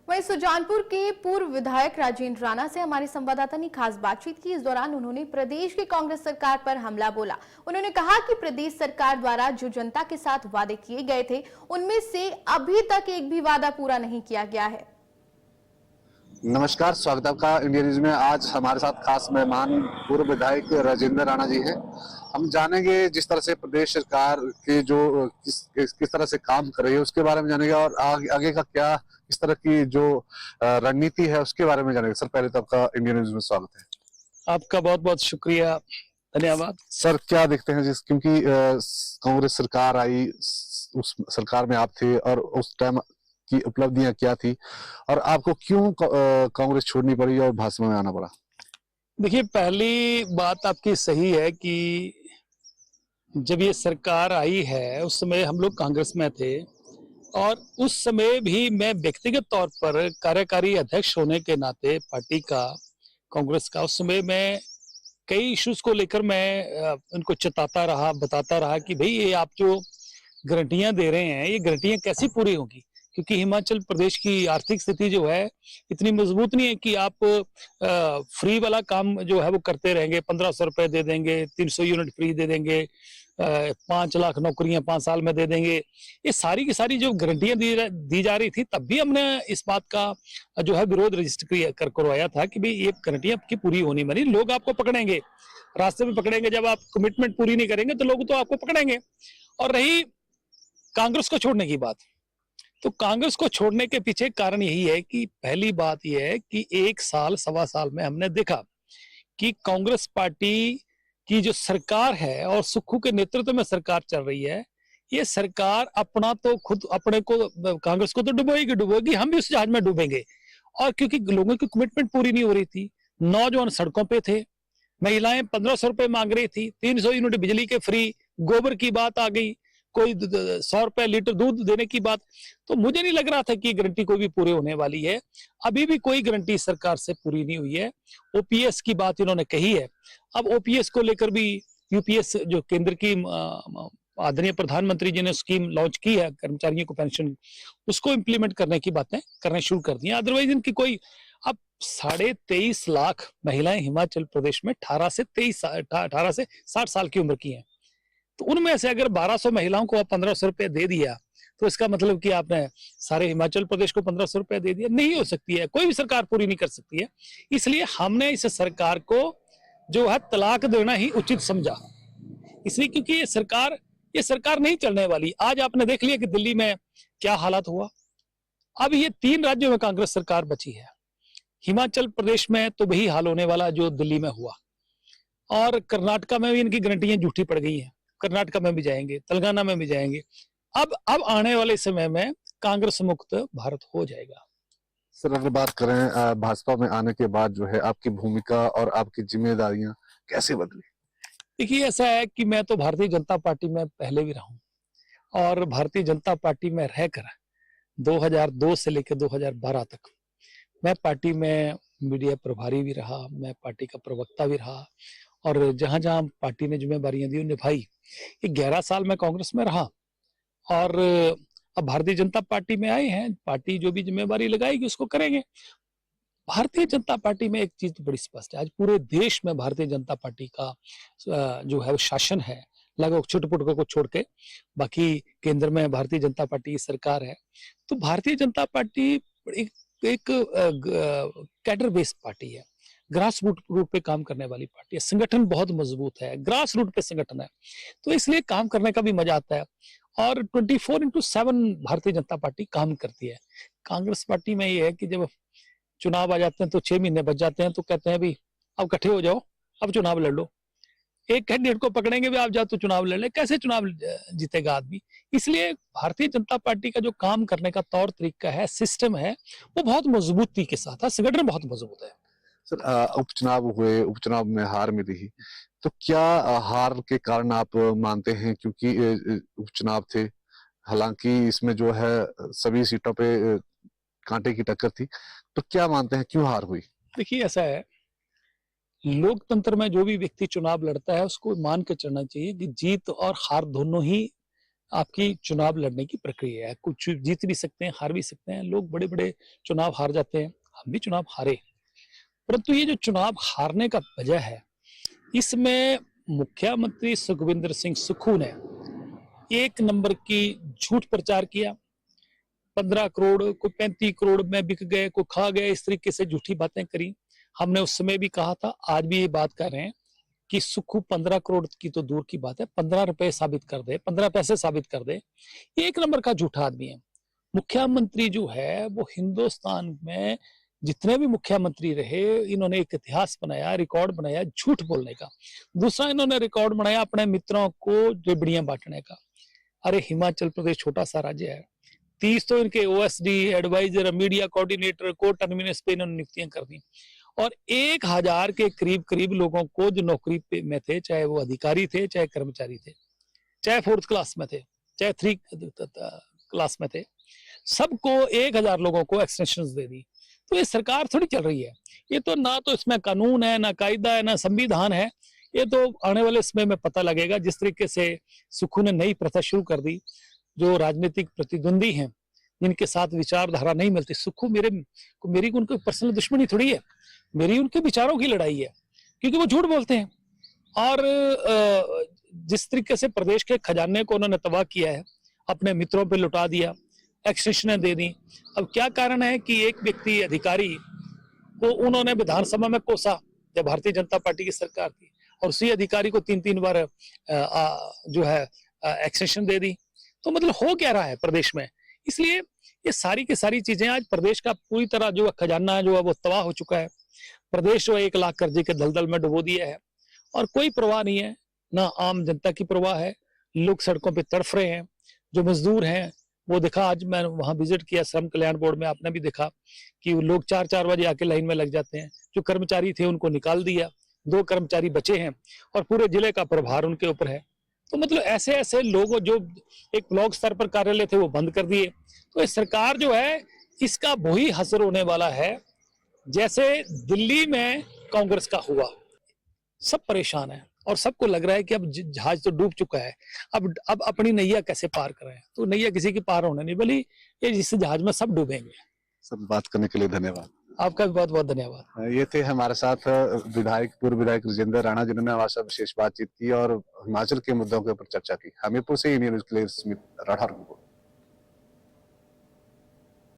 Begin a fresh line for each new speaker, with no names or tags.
वहीं सुजानपुर के पूर्व विधायक राजेंद्र राणा से हमारे संवाददाता ने खास बातचीत की। इस दौरान उन्होंने प्रदेश की कांग्रेस सरकार पर हमला बोला। उन्होंने कहा कि प्रदेश सरकार द्वारा जो जनता के साथ वादे किए गए थे, उनमें से अभी तक एक भी वादा पूरा नहीं किया गया है।
नमस्कार, स्वागत है आपका इंडिया न्यूज में। आज हमारे साथ खास मेहमान पूर्व विधायक राजेंद्र राणा जी हैं। हम जानेंगे जिस तरह से प्रदेश सरकार के जो किस तरह से काम कर रही है उसके बारे में जानेंगे, और आगे का क्या इस तरह की जो रणनीति है उसके बारे में जानेंगे। सर, पहले तो आपका इंडिया न्यूज में स्वागत है।
आपका बहुत बहुत शुक्रिया, धन्यवाद।
सर, क्या देखते हैं क्योंकि कांग्रेस सरकार आई, उस सरकार में आप थे और उस टाइम की उपलब्धियां क्या थी, और आपको क्यों कांग्रेस छोड़नी पड़ी और भाजपा में आना पड़ा?
देखिए, पहली बात आपकी सही है कि जब ये सरकार आई है उस समय हम लोग कांग्रेस में थे, और उस समय भी मैं व्यक्तिगत तौर पर कार्यकारी अध्यक्ष होने के नाते पार्टी का, कांग्रेस का, उस समय मैं कई इश्यूज को लेकर मैं उनको बताता रहा कि भाई ये आप जो गारंटियां दे रहे हैं, ये गारंटियां कैसी पूरी होगी, क्योंकि हिमाचल प्रदेश की आर्थिक स्थिति जो है इतनी मजबूत नहीं है कि आप फ्री वाला काम जो है वो करते रहेंगे। 1500 रुपए दे देंगे, 300 यूनिट फ्री दे देंगे, 5 लाख नौकरियां 5 साल में दे देंगे। ये सारी की सारी जो गारंटियां दी जा रही थी, तब भी हमने इस बात का जो है विरोध रजिस्टर करवाया था कि भाई ये गारंटियां आपकी पूरी होनी बनी। लोग आपको पकड़ेंगे, रास्ते में पकड़ेंगे, जब आप कमिटमेंट पूरी नहीं करेंगे तो लोग तो आपको पकड़ेंगे। और रही कांग्रेस को छोड़ने की बात, तो कांग्रेस को छोड़ने के पीछे कारण यही है कि पहली बात यह है कि 1 साल सवा साल में हमने देखा कि कांग्रेस पार्टी की जो सरकार है और सुक्खू के नेतृत्व में सरकार चल रही है, ये सरकार अपना तो खुद अपने को, कांग्रेस को तो डुबोएगी, हम भी उस जहाज में डूबेंगे। और क्योंकि लोगों की कमिटमेंट पूरी नहीं हो रही थी, नौजवान सड़कों पे थे, महिलाएं 1500 रुपए मांग रही थी, 300 यूनिट बिजली के फ्री, गोबर की बात आ गई, कोई 100 रुपए लीटर दूध देने की बात। तो मुझे नहीं लग रहा था कि गारंटी कोई भी पूरी होने वाली है। अभी भी कोई गारंटी सरकार से पूरी नहीं हुई है। ओपीएस की बात इन्होंने कही है। अब ओपीएस को लेकर भी यूपीएस जो केंद्र की आदरणीय प्रधानमंत्री जी ने स्कीम लॉन्च की है कर्मचारियों को पेंशन, उसको इंप्लीमेंट करने की बातें करने शुरू कर दी है। अदरवाइज इनकी कोई, अब 23.5 लाख महिलाएं हिमाचल प्रदेश में 18 से 60 साल की उम्र की हैं। तो उनमें से अगर 1200 महिलाओं को आप 1500 रुपए दे दिया, तो इसका मतलब कि आपने सारे हिमाचल प्रदेश को 1500 रुपए दे दिया। नहीं हो सकती है, कोई भी सरकार पूरी नहीं कर सकती है। इसलिए हमने इस सरकार को जो है तलाक देना ही उचित समझा, इसलिए क्योंकि ये सरकार नहीं चलने वाली। आज आपने देख लिया कि दिल्ली में क्या हालात हुआ। अब ये 3 राज्यों में कांग्रेस सरकार बची है, हिमाचल प्रदेश में तो वही हाल होने वाला जो दिल्ली में हुआ, और कर्नाटका में भी इनकी गारंटियां झूठी पड़ गई हैं। कर्नाटका में भी जाएंगे, तेलंगाना में भी जाएंगे। अब आने वाले समय में कांग्रेस मुक्त भारत हो जाएगा।
सर, अगर बात करें भाजपा में आने के बाद जो है आपकी भूमिका और आपकी जिम्मेदारियां कैसे बदली?
देखिए, ऐसा है कि मैं तो भारतीय जनता पार्टी में पहले भी रहा हूं, और भारतीय जनता पार्टी में रहकर 2002 से लेकर 2012 तक मैं पार्टी में मीडिया प्रभारी भी रहा, मैं पार्टी का प्रवक्ता भी रहा, और जहां जहां पार्टी ने जिम्मेदारियां दी निभाई। ये 11 साल में कांग्रेस में रहा, और अब भारतीय जनता पार्टी में आए हैं। पार्टी जो भी जिम्मेदारी लगाएगी उसको करेंगे। भारतीय जनता पार्टी में एक चीज तो बड़ी स्पष्ट है, आज पूरे देश में भारतीय जनता पार्टी का जो है वो शासन है, लगभग छोटे-पुटको को छोड़ के, बाकी केंद्र में भारतीय जनता पार्टी की सरकार है। तो भारतीय जनता पार्टी एक कैडर बेस्ड पार्टी है, ग्रास रूट पे काम करने वाली पार्टी है, संगठन बहुत मजबूत है, ग्रास रूट पे संगठन है, तो इसलिए काम करने का भी मजा आता है। और 24/7 भारतीय जनता पार्टी काम करती है। कांग्रेस पार्टी में ये है कि जब चुनाव आ जाते हैं तो 6 महीने बच जाते हैं, तो कहते हैं भी अब इकट्ठे हो जाओ, अब चुनाव लड़ लो। एक कैंडिडेट को पकड़ेंगे भी, आप जाओ तो चुनाव लड़ ले, कैसे चुनाव जीतेगा आदमी? इसलिए भारतीय जनता पार्टी का जो काम करने का तौर तरीका है, सिस्टम है, वो बहुत मजबूती के साथ है, संगठन बहुत मजबूत है।
सर, उपचुनाव हुए, उपचुनाव में हार मिली, तो क्या हार के कारण आप मानते हैं, क्योंकि उपचुनाव थे, हालांकि इसमें जो है सभी सीटों पे कांटे की टक्कर थी, तो क्या मानते हैं क्यों हार हुई?
देखिए, ऐसा है, लोकतंत्र में जो भी व्यक्ति चुनाव लड़ता है उसको मान के चलना चाहिए कि जीत और हार दोनों ही आपकी चुनाव लड़ने की प्रक्रिया है। कुछ जीत भी सकते हैं, हार भी सकते हैं। लोग बड़े बड़े चुनाव हार जाते हैं, हम भी चुनाव हारे, परंतु ये जो चुनाव हारने का वजह है, इसमें मुख्यमंत्री सुखविंदर सिंह सुक्खू ने एक नंबर की झूठ प्रचार किया। 15 करोड़ कोई 35 करोड़ में बिक गए, कोई खा गए, इस तरीके से झूठी बातें करी। हमने उस समय भी कहा था, आज भी ये बात कर रहे हैं कि सुक्खू 15 करोड़ की तो दूर की बात है, 15 रुपए साबित कर दे, 15 पैसे साबित कर दे, एक नंबर का झूठा आदमी है। मुख्यमंत्री जो है वो हिंदुस्तान में जितने भी मुख्यमंत्री रहे, इन्होंने एक इतिहास बनाया, रिकॉर्ड बनाया झूठ बोलने का। दूसरा इन्होंने रिकॉर्ड बनाया अपने मित्रों को रेबड़ियां बांटने का। अरे हिमाचल प्रदेश छोटा सा राज्य है, 30 तो इनके ओएसडी, एडवाइजर, मीडिया कोऑर्डिनेटर, को टर्मिनस पे इन्होंने नियुक्तियां कर दी, और 1000 के करीब करीब लोगों को जो नौकरी पे में थे, चाहे वो अधिकारी थे, चाहे कर्मचारी थे, चाहे 4th क्लास में थे, चाहे 3 क्लास में थे, सबको 1000 लोगों को एक्सटेंशन दे दी। तो ये सरकार थोड़ी चल रही है, ये तो ना तो इसमें कानून है, ना कायदा है, ना संविधान है। ये तो आने वाले समय में पता लगेगा। जिस तरीके से सुक्खू ने नई प्रथा शुरू कर दी, जो राजनीतिक प्रतिद्वंदी हैं, जिनके साथ विचारधारा नहीं मिलती, सुक्खू मेरी उनकी पर्सनल दुश्मनी थोड़ी है, मेरी उनके विचारों की लड़ाई है, क्योंकि वो झूठ बोलते हैं। और जिस तरीके से प्रदेश के खजाने को उन्होंने तबाह किया है, अपने मित्रों पे लुटा दिया, एक्सटेंशनें दे दी। अब क्या कारण है कि एक व्यक्ति अधिकारी को उन्होंने विधानसभा में कोसा जब भारतीय जनता पार्टी की सरकार थी, और उसी अधिकारी को 3-3 बार जो है एक्सटेंशन दे दी। तो मतलब हो क्या रहा है प्रदेश में? इसलिए ये सारी की सारी चीजें, आज प्रदेश का पूरी तरह जो खजाना है जो है वो तबाह हो चुका है। प्रदेश जो 1 लाख कर्जे के दलदल में डुबो दिया है, और कोई परवाह नहीं है, ना आम जनता की परवाह है। लोग सड़कों पे तड़फ रहे हैं। जो मजदूर हैं वो देखा, आज मैं वहां विजिट किया श्रम कल्याण बोर्ड में, आपने भी देखा कि लोग 4-4 बजे आके लाइन में लग जाते हैं। जो कर्मचारी थे उनको निकाल दिया, 2 कर्मचारी बचे हैं, और पूरे जिले का प्रभार उनके ऊपर है। तो मतलब ऐसे ऐसे लोग जो एक ब्लॉक स्तर पर कार्यालय थे वो बंद कर दिए। तो ये सरकार जो है, इसका वही असर होने वाला है जैसे दिल्ली में कांग्रेस का हुआ। सब परेशान है, और सबको लग रहा है कि अब जहाज तो डूब चुका है, अब अपनी नैया कैसे पार करें। तो नैया किसी की पार होने नहीं वाली, ये जिस जहाज में सब डूबेंगे।
सब बात करने के लिए धन्यवाद।
आपका भी बहुत बहुत धन्यवाद।
ये थे हमारे साथ पूर्व विधायक राजेंद्र राणा, जिन्होंने हमारे साथ विशेष बातचीत की और हिमाचल के मुद्दों के ऊपर चर्चा की। हमीरपुर से इंडियन न्यूज़ के लिए स्मित राठौर।